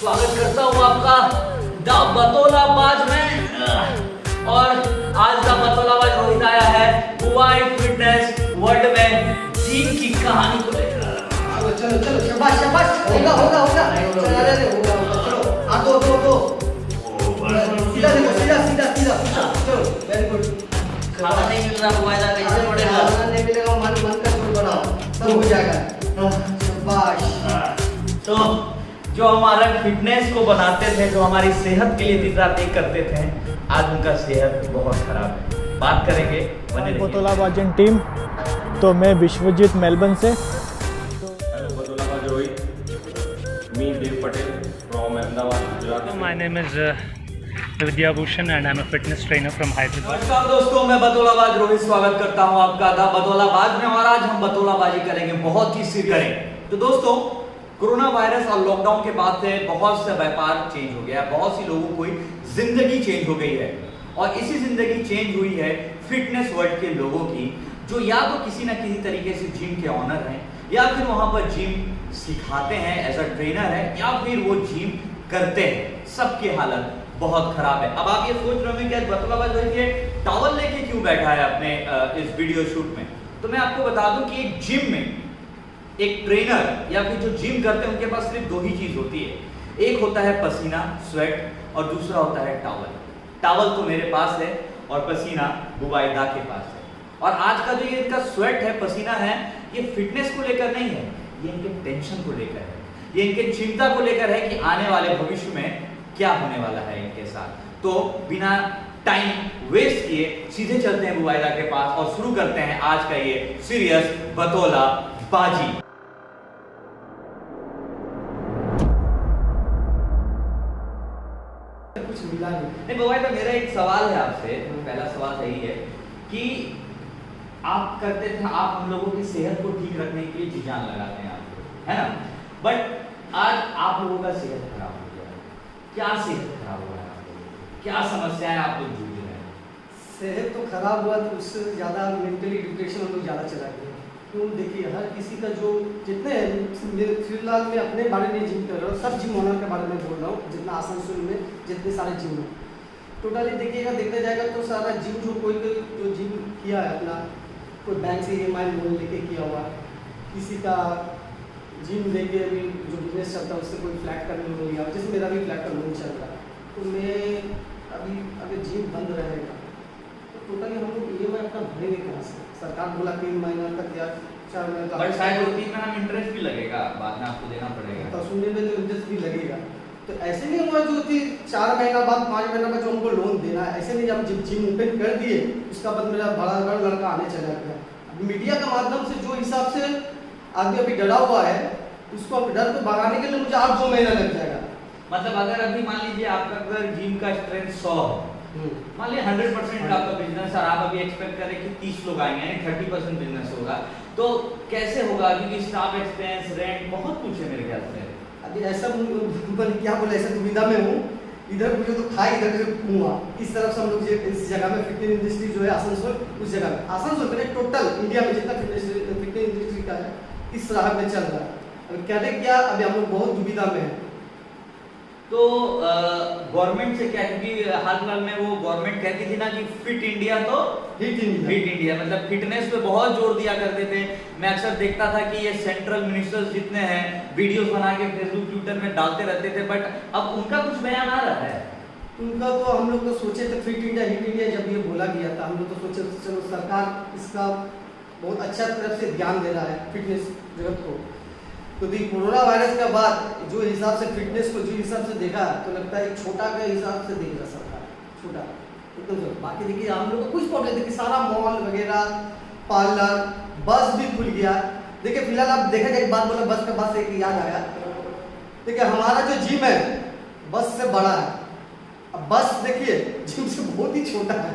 स्वागत करता हूँ आपका द बतौलाबाज में। और आज द बतौलाबाज रोहित आया है दुबई फिटनेस वर्ल्ड में जिम की कहानी को लेकर। चलो चलो शाबाश शाबाश, होगा होगा होगा, होगा चलो आ दो सीधा देखो, सीधा चलो, वेरी गुड। खाना नहीं मिल रहा बुआई दा, कैसे बढ़ेगा? खाना नहीं मिलेगा, मन का जोर बनाओ, सब हो जाएगा। शाबाश। तो जो हमारा फिटनेस को बनाते थे, जो हमारी सेहत के लिए दिन रात एक करते थे, आज उनका सेहत बहुत खराब है। बात करेंगे बतौलाबाजन टीम। तो मैं विश्वजीत मेलबर्न से। हेलो बतौलाबाज Rohit, me Dev Patel from Ahmedabad, Gujarat. My name is Vidya Bhushan and I'm a fitness trainer from Hyderabad. नमस्कार दोस्तों, मैं बतौलाबाज रोहित स्वागत करता हूं आपका द बतौलाबाज में। और आज हम बतौलाबाजी करेंगे, बहुत ही सिर करें। तो दोस्तों, कोरोना वायरस और लॉकडाउन के बाद से बहुत से व्यापार चेंज हो गया, बहुत सी लोगों की जिंदगी चेंज हो गई है। और इसी जिंदगी चेंज हुई है फिटनेस वर्ल्ड के लोगों की, जो या तो किसी ना किसी तरीके से जिम के ऑनर हैं, या फिर वहां पर जिम सिखाते हैं, एज अ ट्रेनर है, या फिर वो जिम करते हैं। सबकी हालत बहुत खराब है। अब आप ये सोच रहे होंगे कि आज बतौलाबाज रोहित ये टॉवल लेके क्यों बैठा है अपने इस वीडियो शूट में। तो मैं आपको बता दूं कि एक जिम में एक ट्रेनर या फिर जो जिम करते हैं, उनके पास सिर्फ दो ही चीज होती है। एक होता है पसीना, स्वेट, और दूसरा होता है टॉवल। टॉवल तो मेरे पास है और पसीना बुबाइदा के पास है। और आज का जो ये इनका स्वेट है, पसीना है, ये फिटनेस को लेकर नहीं है, ये इनके टेंशन को लेकर है, ये इनके चिंता को लेकर है कि आने वाले भविष्य में क्या होने वाला है इनके साथ। तो बिना टाइम वेस्ट किए सीधे चलते हैं बुबाइदा के पास और शुरू करते हैं आज का ये सीरियस बतौलाबाजी। कुछ मिला नहीं बुबाइदा, मेरा एक सवाल है आपसे। पहला सवाल यही है कि आप करते थे, आप हम लोगों की सेहत को ठीक रखने के लिए जी जान लगाते हैं आप लोग, है ना? बट आज आप लोगों का सेहत खराब हो गया है। क्या सेहत खराब हुआ है आप लोगों की? क्या समस्याएं आप लोग जूझ रहे हैं? सेहत तो खराब हुआ, तो उससे ज़्यादा मेंटली डिप्रेशन हम लोग ज़्यादा चला गए। क्यों? देखिए, हर किसी का जो जितने फिलहाल मैं अपने बारे में जिम कर रहा हूँ, सब जिम ओनर के बारे में बोल रहा हूँ, जितना आसनसोल में जितने सारे जिम हैं टोटली देखिएगा, देखा जाएगा तो सारा जिम जो कोई जो जिम किया है अपना, कोई बैंक से EMI लोन लेके किया हुआ, किसी का जिम लेके अभी जो बिजनेस चलता है उससे कोई फ्लैट का लोन लिया, जैसे मेरा भी फ्लैट का लोन चल रहा है। तो मैं अभी अगर जिम बंद रहेगा तो टोटली हम लोग EMI अपना भरेंगे कहाँ से? सरकार बोला 3 महीना तक या 4 महीना तक, बट शायद 2-3 महीना में इंटरेस्ट भी लगेगा, बाद में आपको देना पड़ेगा। तो सुनने में तो इंटरेस्ट भी लगेगा। तो ऐसे नहीं हुआ जो 4 महीना बाद 5 महीना बाद जो हमको लोन देना है, ऐसे नहीं। जब जिम ओपन कर दिए उसका बाद मेरा बड़ा लड़का आने चला गया। मीडिया के माध्यम से जो हिसाब से आदमी अभी डरा हुआ है, उसको डर को भगाने के लिए मुझे और 2 महीना लग जाएगा। मतलब अगर अभी मान लीजिए आपका अगर जिम का स्ट्रेंथ 100 है, मान लीजिए 100% का आपका बिजनेस, और आप अभी एक्सपेक्ट करें कि 30 लोग आएंगे, यानी 30% बिजनेस होगा, तो कैसे होगा? क्योंकि स्टाफ एक्सपेंस, रेंट, बहुत कुछ है मेरे ख्याल से। अभी ऐसा क्या बोले, ऐसा दुविधा में हूँ, इधर मुझे तो खाई, इधर मुझे कुआं। इस तरफ से हम लोग इस जगह में फिटनेस इंडस्ट्री जो है आसनसोल, उस जगह में आसनसोल में टोटल इंडिया में जितना फिटनेस इंडस्ट्री का है, इस राह में चल रहा है। अभी क्या अभी हम लोग बहुत दुविधा में है। तो गवर्नमेंट से क्या, क्योंकि हाल फिलहाल में वो गवर्नमेंट कहती थी ना कि फिट इंडिया, तो हिट इंडिया मतलब फिटनेस पे बहुत जोर दिया करते थे। मैं अक्सर देखता था कि ये सेंट्रल मिनिस्टर्स जितने हैं वीडियोस बना के फेसबुक ट्विटर में डालते रहते थे, बट अब उनका कुछ बयान आ रहा है। उनका तो हम लोग तो सोचे थे फिट इंडिया हिट इंडिया, जब ये बोला गया था हम लोग तो सोचे चलो सरकार इसका बहुत अच्छा तरफ से ध्यान दे रहा है फिटनेस जगत को। तो कोरोना वायरस के बाद जो हिसाब से फिटनेस को जो हिसाब से देखा, तो लगता है छोटा के हिसाब से देख रहा सरकार, छोटा एकदम। बाकी देखिए हम लोग को कुछ प्रॉब्लम, देखिए सारा मॉल वगैरह, पार्लर, बस भी खुल गया। देखिए फिलहाल आप देखा जाए, एक बात बोला बस के बाद से एक याद आया। देखिए हमारा जो जिम है बस से बड़ा है। अब बस देखिए जिम से बहुत ही छोटा है,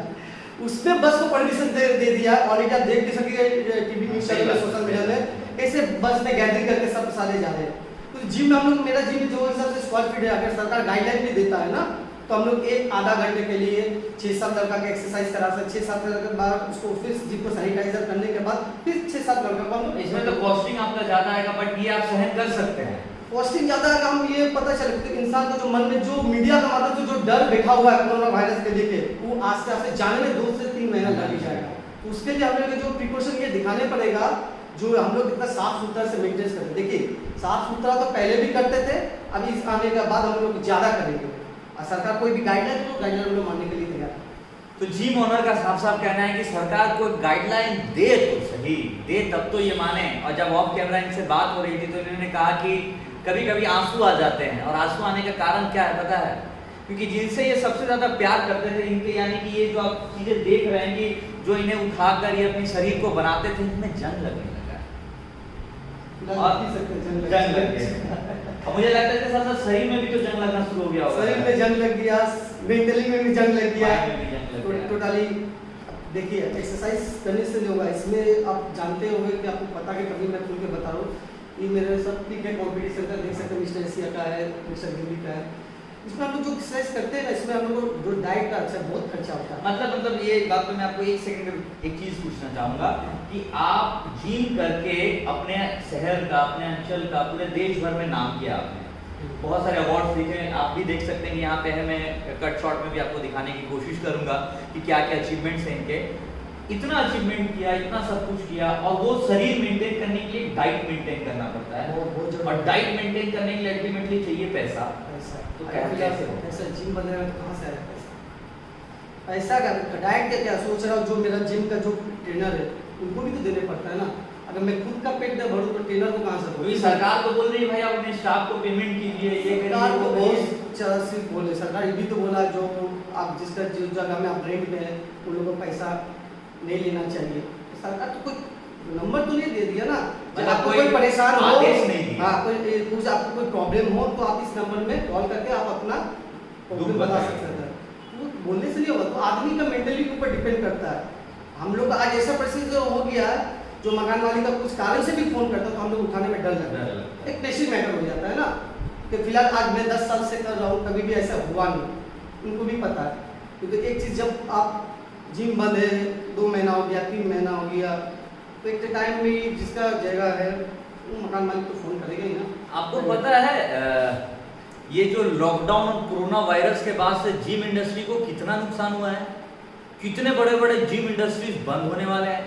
उसमें बस को परमिशन दे दिया। और ये देख भी सके TV news channel, social media में ऐसे बस में गैदरिंग करके सब सारे जा रहे हैं। तो जिम में हम लोग, मेरा जिम जो हिसाब से स्क्वायर फीट है, अगर सरकार गाइडलाइन भी देता है ना, तो हम लोग एक आधा घंटे के लिए 6-7 लड़का के एक्सरसाइज करा सकते, 6-7 लड़के के बाद उसको फिर जिम को सैनिटाइजर करने के बाद फिर 6-7 लड़का को हम लोग। इसमें तो कॉस्टिंग आपका ज्यादा आएगा, बट ये आप सहन कर सकते हैं। कॉस्टिंग ज्यादा है, हम ये पता चले तो इंसान को जो मन में जो मीडिया का माध्यम से जो डर बैठा हुआ है कोरोना वायरस के लेके, वो आस्ते आस्ते जाने में 2 से 3 महीना लग ही जाएगा। तो उसके लिए हम लोग जो प्रिकॉशन ये दिखाने पड़ेगा, जो हम लोग इतना साफ सुथरा से मेंटेन करते। देखिए साफ सुथरा तो पहले भी करते थे, अभी इस आने के बाद हम लोग ज्यादा करेंगे। और सरकार कोई भी गाइडलाइन तो गाइडलाइन हम लोग मानने के लिए तैयार है। तो जिम ओनर का साफ साफ कहना है कि सरकार कोई गाइडलाइन दे तो सही, दे तब तो ये माने। और जब ऑफ कैमरा इनसे बात हो रही थी तो इन्होंने कहा कि कभी कभी आंसू आ जाते हैं, और आंसू आने का कारण क्या है पता है? क्योंकि जिनसे ये सबसे ज्यादा प्यार करते थे इनके, यानी कि ये जो आप चीजें देख रहे हैं कि जो इन्हें उठाकर ये अपने शरीर को बनाते थे, इनमें जंग लगने लगा जंग लग गया। और मुझे लगता है कि साथ शरीर में भी तो जंग लगना शुरू हो गया होगा। शरीर में जंग लग गया, मेंटली में भी जंग लग गया, माइंड में भी जंग लग गया। टोटली। देखिए एक्सरसाइज करने से नहीं होगा, इसमें आप जानते होंगे कि आपको पता कि कभी मैं खुल के बता रहा हूँ, ये मेरे सब क्रिकेट कॉम्पिटिशन का देख सकते हैं, मिस्टर एशिया का है, मिस्टर दिल्ली का है। इसमें हम लोग जो एक्सरसाइज करते हैं ना, इसमें हम लोग जो डाइट का अच्छा बहुत खर्चा होता है। मतलब ये बात तो मैं आपको एक सेकंड एक चीज पूछना चाहूंगा कि आप जिम करके अपने शहर का, अपने अंचल का, पूरे देश भर में नाम किया आपने, बहुत सारे अवार्ड्स जीते। आप भी देख सकते हैं कि यहाँ पे है, मैं कट शॉट में भी आपको दिखाने की कोशिश करूंगा कि क्या क्या अचीवमेंट्स हैं इनके। इतना अचीवमेंट किया, इतना सब कुछ किया, और वो शरीर मेंटेन करने के लिए डाइट मेंटेन करना पड़ता है, और डाइट मेंटेन करने के लिए अल्टीमेटली चाहिए पैसा। तो ऐसा जिम बनेगा तो कहाँ से आएगा पैसा? पैसा का डाइट का क्या सोच रहा हूँ, जो मेरा जिम का जो ट्रेनर है उनको भी तो देने पड़ता है ना। अगर मैं खुद का पेट न भरूँ तो ट्रेनर को कहाँ से भरूँ? सरकार तो बोल रही है भाई आप अपने स्टाफ को पेमेंट कीजिए, ये सरकार को करिए। बहुत ज़्यादा सिर्फ बोले, सरकार ये भी तो बोला जो आप जिसका जिस जगह में आप रेंट में है उन लोगों को पैसा नहीं लेना चाहिए। तो सरकार तो कोई नंबर तो नहीं दे दिया ना, जब आपको कोई परेशान हो, हाँ कोई कुछ आपको कोई प्रॉब्लम हो तो आप इस नंबर में कॉल करके आप अपना प्रॉब्लम बता सकते हैं। तो बोलने से नहीं होगा, तो आदमी का मेंटली के ऊपर डिपेंड करता है। हम लोग का आज ऐसा परिस्थिति हो गया है, जो मकान मालिक का कुछ कारण से भी फोन करता है तो हम लोग उठाने में डर लगता है, एक पेशी मैटर हो जाता है ना। कि फिलहाल आज मैं 10 साल से कर रहा हूँ, कभी भी ऐसा हुआ नहीं, उनको भी पता है। क्योंकि एक चीज़ जब आप जिम बंद है, 2 महीना हो गया, 3 महीना हो गया, तो एक टाइम में जिसका जगह है वो मकान मालिक तो फोन करेगा ही ना। आपको पता है ये जो लॉकडाउन और कोरोना वायरस के बाद से जिम इंडस्ट्री को कितना नुकसान हुआ है? कितने बड़े बड़े जिम इंडस्ट्रीज बंद होने वाले हैं।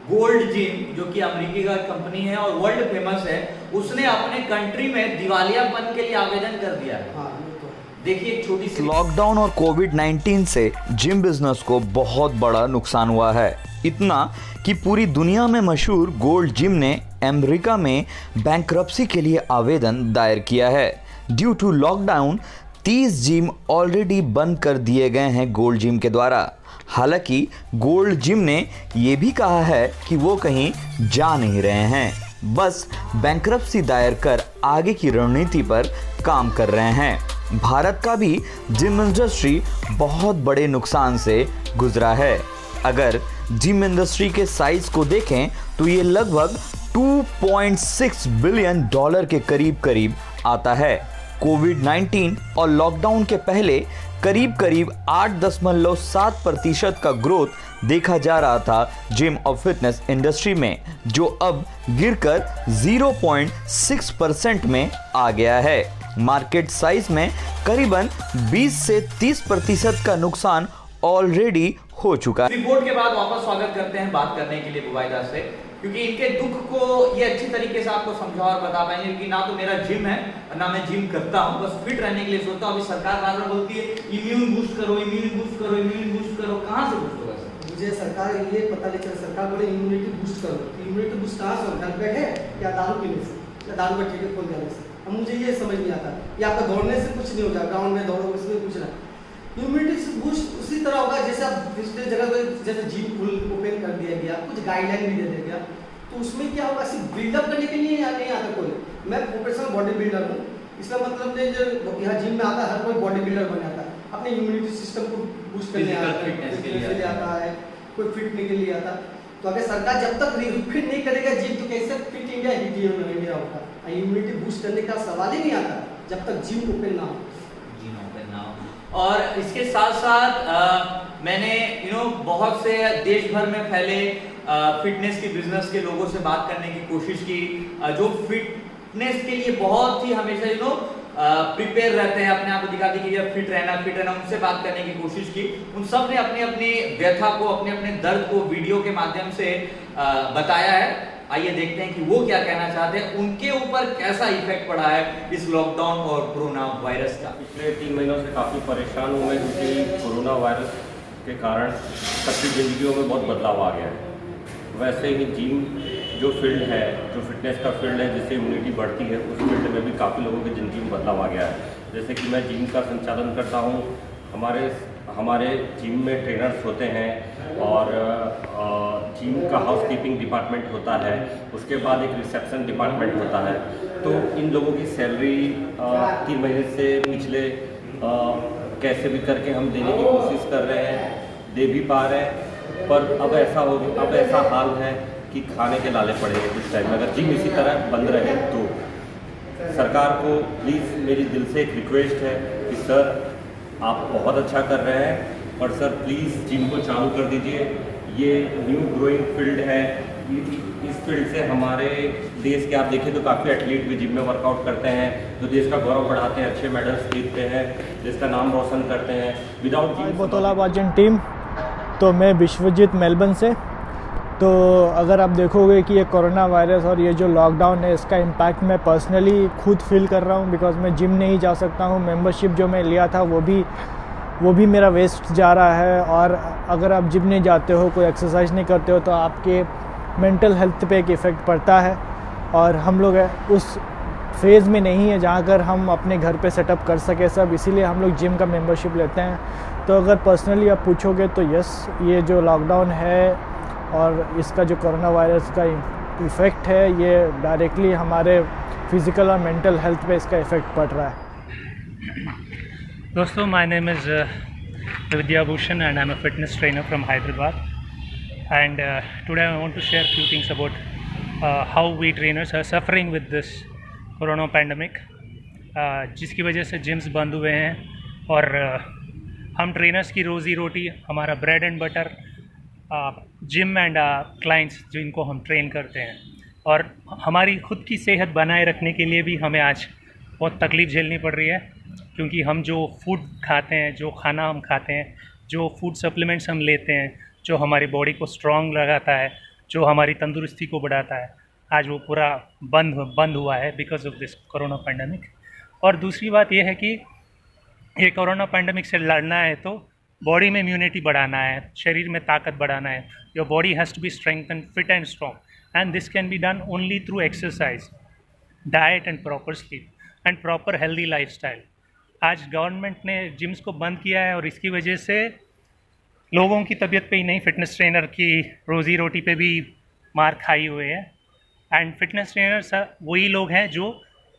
गोल्ड जिम जो कि अमेरिकी का कंपनी है और वर्ल्ड फेमस है, उसने अपने कंट्री में दिवालियापन के लिए आवेदन कर दिया है। हाँ ये तो है। देखिए एक छोटी सी लॉकडाउन और कोविड-19 से जिम बिजनेस को बहुत बड़ा नुकसान हुआ है, इतना कि पूरी दुनिया में मशहूर गोल्ड जिम ने अमेरिका में बैंकरप्सी के लिए आवेदन दायर किया है। Due to lockdown 30 gym already बंद कर दिए गए हैं गोल्ड जिम के द्वारा। हालांकि गोल्ड जिम ने ये भी कहा है कि वो कहीं जा नहीं रहे हैं, बस बैंकरप्सी दायर कर आगे की रणनीति पर काम कर रहे हैं। भारत का भी जिम इंडस्ट्री बहुत बड़े नुकसान से गुजरा है। अगर जिम इंडस्ट्री के साइज को देखें तो ये लगभग $2.6 बिलियन के करीब आता है। कोविड-19 और लॉकडाउन के पहले करीब 8.7% का ग्रोथ देखा जा रहा था जिम और फिटनेस इंडस्ट्री में, जो अब गिरकर 0.6% में आ गया है। मार्केट साइज में करीबन 20 से 30% का नुकसान ऑलरेडी हो चुका है। रिपोर्ट के बाद वापस स्वागत करते हैं बात करने के लिए बुबाइदा से, क्योंकि इनके दुख को ये अच्छी तरीके से आपको समझा और बता पाएंगे कि ना तो मेरा जिम है और ना मैं जिम करता हूँ, बस फिट रहने के लिए सोचता हूँ। अभी सरकार बार बार बोलती है इम्यून बूस्ट करो, इम्यून बूस्ट करो, इम्यून बूस्ट करो, कहाँ से बूस्ट होगा? मुझे सरकार ये पता नहीं चला, सरकार बोले इम्यूनिटी बूस्ट करो, इम्यूनिटी बूस्ट कहाँ से? घर बैठे या दारू पीने से या दारू का ठेके खोल जाने से? अब मुझे ये समझ नहीं आता, ये आपका दौड़ने से कुछ नहीं हो जाएगा, ग्राउंड में दौड़ो इसमें कुछ ना। इम्यूनिटी बूस्ट उसी तरह होगा जैसे आप दूसरे जगह पर जैसे जिम खुल ओपन कर दिया गया, कुछ गाइडलाइन भी दे दिया गया, तो उसमें क्या होगा? सिर्फ बिल्डअप करने के लिए या नहीं आता कोई। मैं प्रोफेशनल बॉडी बिल्डर हूँ, इसका मतलब नहीं जो यहाँ जिम में आता है हर कोई बॉडी बिल्डर बन जाता है, अपने इम्यूनिटी सिस्टम को बूस्ट करने आता है, कोई फिटने के लिए आता है। तो अगर सरकार जब तक फिट नहीं करेगा जिम, तो कैसे फिट इंडिया होगा? इम्यूनिटी बूस्ट करने का सवाल ही नहीं आता जब तक जिम ओपन ना हो। और इसके साथ साथ मैंने बहुत से देश भर में फैले फिटनेस के बिजनेस के लोगों से बात करने की कोशिश की, जो फिट फिटनेस के लिए बहुत ही हमेशा प्रिपेयर रहते हैं, अपने आप को दिखाते कि फिट रहना, उनसे बात करने की कोशिश की। उन सब ने अपनी अपनी व्यथा को, अपने अपने दर्द को वीडियो के माध्यम से बताया है। आइए देखते हैं कि वो क्या कहना चाहते हैं, उनके ऊपर कैसा इफेक्ट पड़ा है इस लॉकडाउन और कोरोना वायरस का। पिछले 3 महीनों से काफ़ी परेशान हूँ मैं, क्योंकि कोरोना वायरस के कारण सबकी ज़िंदगियों में बहुत बदलाव आ गया है। वैसे ही जिम जो फील्ड है, जो फिटनेस का फील्ड है, जिससे इम्यूनिटी बढ़ती है, उस फील्ड में भी काफ़ी लोगों की ज़िंदगी में बदलाव आ गया है। जैसे कि मैं जिम का संचालन करता हूँ, हमारे जिम में ट्रेनर्स होते हैं और जिम का हाउसकीपिंग डिपार्टमेंट होता है, उसके बाद एक रिसेप्शन डिपार्टमेंट होता है। तो इन लोगों की सैलरी 3 महीने से पिछले कैसे भी करके हम देने की कोशिश कर रहे हैं, दे भी पा रहे हैं, पर अब ऐसा हाल है कि खाने के लाले पड़े हैं कुछ टाइम में। अगर जिम इसी तरह बंद रहे तो सरकार को प्लीज़ मेरी दिल से एक रिक्वेस्ट है कि सर आप बहुत अच्छा कर रहे हैं, और सर प्लीज़ जिम को चालू कर दीजिए। ये न्यू ग्रोइंग फील्ड है, इस फील्ड से हमारे देश के आप देखें तो काफ़ी एथलीट भी जिम में वर्कआउट करते हैं, जो देश का गौरव बढ़ाते हैं, अच्छे मेडल्स जीतते हैं, देश का नाम रोशन करते हैं। विदाउट जिम बतौलाबाजन टीम, तो मैं विश्वजीत मेलबर्न से। तो अगर आप देखोगे कि ये कोरोना वायरस और ये जो लॉकडाउन है, इसका इम्पैक्ट मैं पर्सनली खुद फील कर रहा हूँ, बिकॉज मैं जिम नहीं जा सकता हूँ। मेंबरशिप जो मैं लिया था वो भी मेरा वेस्ट जा रहा है। और अगर आप जिम नहीं जाते हो, कोई एक्सरसाइज नहीं करते हो, तो आपके मेंटल हेल्थ पे एक इफ़ेक्ट पड़ता है। और हम लोग उस फेज़ में नहीं है जहाँ कर हम अपने घर पे सेटअप कर सके सब, इसीलिए हम लोग जिम का मेंबरशिप लेते हैं। तो अगर पर्सनली आप पूछोगे तो यस, ये जो लॉकडाउन है और इसका जो कोरोना वायरस का इफ़ेक्ट है, ये डायरेक्टली हमारे फिज़िकल और मेंटल हेल्थ पे इसका इफ़ेक्ट पड़ रहा है। दोस्तों, my name is Vidya Bhushan and I'm a fitness trainer from Hyderabad. And today I want to share a few things about how we trainers are suffering with this corona pandemic, जिसकी वजह से gyms बंद हुए हैं और हम trainers की रोज़ी रोटी, हमारा bread and butter gym and clients जिनको हम ट्रेन करते हैं, और हमारी खुद की सेहत बनाए रखने के लिए भी हमें आज बहुत तकलीफ़ झेलनी पड़ रही है। क्योंकि हम जो फूड खाते हैं, जो खाना हम खाते हैं, जो फूड सप्लीमेंट्स हम लेते हैं, जो हमारी बॉडी को स्ट्रॉन्ग लगाता है, जो हमारी तंदुरुस्ती को बढ़ाता है, आज वो पूरा बंद हुआ है because of this corona pandemic. और दूसरी बात ये है कि ये कोरोना पैंडमिक से लड़ना है तो बॉडी में इम्यूनिटी बढ़ाना है, शरीर में ताकत बढ़ाना है। Your body has to be strengthen, fit and strong, and this can be done only through exercise, diet and proper sleep and proper healthy lifestyle. आज गवर्नमेंट ने जिम्स को बंद किया है और इसकी वजह से लोगों की तबीयत पे ही नहीं, फिटनेस ट्रेनर की रोज़ी रोटी पे भी मार खाई हुए है। एंड फिटनेस ट्रेनर्स वही लोग हैं जो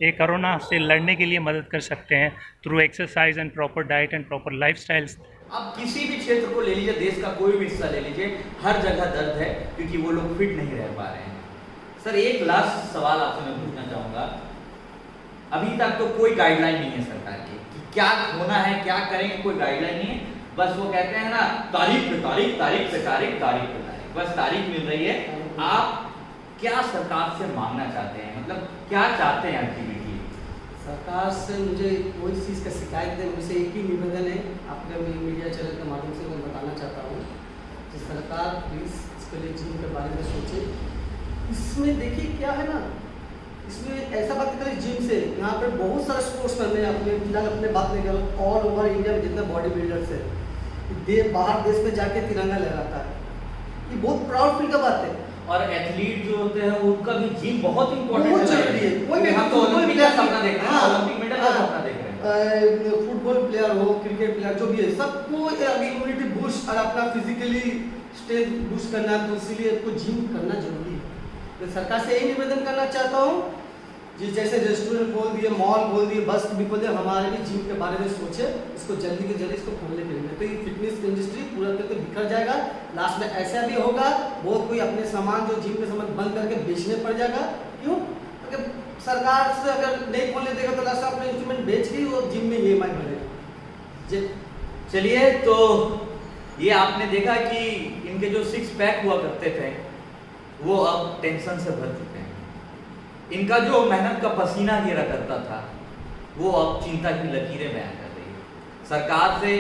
ये कोरोना से लड़ने के लिए मदद कर सकते हैं through exercise and proper diet and proper lifestyles. अब किसी भी क्षेत्र को ले लीजिए, देश का कोई भी हिस्सा ले लीजिए, हर जगह दर्द है क्योंकि वो लोग फिट नहीं रह पा रहे हैं। सर, एक लास्ट सवाल आपसे मैं पूछना चाहूँगा, अभी तक तो कोई गाइडलाइन नहीं है सरकार की कि क्या होना है, क्या करेंगे, कोई गाइडलाइन नहीं है। बस वो कहते हैं ना, तारीख पे तारीख, बस तारीख मिल रही है। आप क्या सरकार से मांगना चाहते हैं, मतलब क्या चाहते हैं एक्टिविटी? सरकार से मुझे कोई चीज़ का शिकायत है, मुझसे एक ही निवेदन है, आपके मीडिया चैनल के माध्यम से मैं बताना चाहता हूँ कि सरकार प्लीज़ इसके लिए जिम के बारे में सोचे। इसमें देखिए क्या है ना, इसमें ऐसा बात करें जिम से, यहाँ पर बहुत सारे स्पोर्ट्स करने हैं। अपने फिलहाल अपने बात नहीं कर, ऑल ओवर इंडिया में जितने बॉडी बिल्डर्स है, बाहर देश में जाके तिरंगा लहराता है, ये बहुत प्राउड फील का बात है। और एथलीट जो होते हैं उनका भी जिम बहुत इंपॉर्टेंट है। कोई हम तो ओलंपिक का सपना देख रहे हैं, ओलंपिक मेडल का सपना देख रहे हैं। फुटबॉल प्लेयर हो, क्रिकेट प्लेयर, जो भी है, सबको इम्यूनिटी बूस्ट और अपना फिजिकली स्ट्रेंथ बूस्ट करना है, तो इसीलिए आपको जिम करना जरूरी है। तो सरकार से यही निवेदन करना चाहता हूँ, जैसे रेस्टोरेंट खोल दिए, मॉल खोल दिए, बस भी खोल दिए, हमारे भी जिम के बारे में सोचे, इसको जल्दी के जल्दी इसको खोलने के लिए। तो ये फिटनेस इंडस्ट्री पूरा करके बिखर जाएगा। लास्ट में ऐसा भी होगा, बहुत कोई अपने सामान जो जिम के सामान बंद करके बेचने पड़ जाएगा। क्यों? अगर सरकार से अगर नहीं खोलने देगा तो लास्ट अपने इंस्ट्रूमेंट बेच के वो जिम में EMI भरेगा। चलिए, तो ये आपने देखा कि इनके जो 6 पैक हुआ करते थे वो अब टेंशन से भर चुके हैं। इनका जो मेहनत का पसीना गिरा करता था वो अब चिंता की लकीरें बयां कर रही है। सरकार से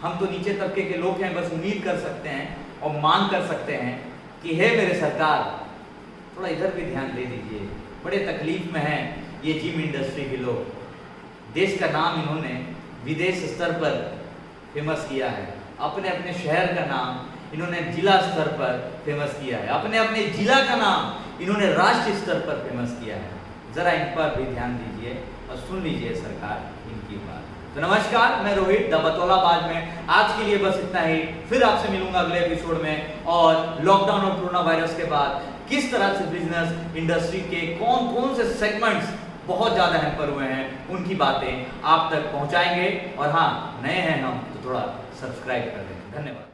हम तो नीचे तबके के लोग हैं, बस उम्मीद कर सकते हैं और मांग कर सकते हैं कि हे मेरे सरकार, थोड़ा इधर भी ध्यान दे दीजिए। बड़े तकलीफ में हैं ये जिम इंडस्ट्री के लोग। देश का नाम इन्होंने विदेश स्तर पर फेमस किया है, अपने अपने शहर का नाम इन्होंने जिला स्तर पर फेमस किया है, अपने अपने जिला का नाम इन्होंने राष्ट्रीय स्तर पर फेमस किया है। जरा इन पर भी ध्यान दीजिए और सुन लीजिए सरकार इनकी बात। तो नमस्कार, मैं रोहित द बतौलाबाज में आज के लिए बस इतना ही। फिर आपसे मिलूंगा अगले एपिसोड में और लॉकडाउन और कोरोना वायरस के बाद किस तरह से बिजनेस इंडस्ट्री के कौन कौन से सेगमेंट्स बहुत ज़्यादा हैम्पर हुए हैं उनकी बातें आप तक पहुंचाएंगे। और हाँ, नए हैं हम तो थोड़ा सब्सक्राइब कर दें। धन्यवाद।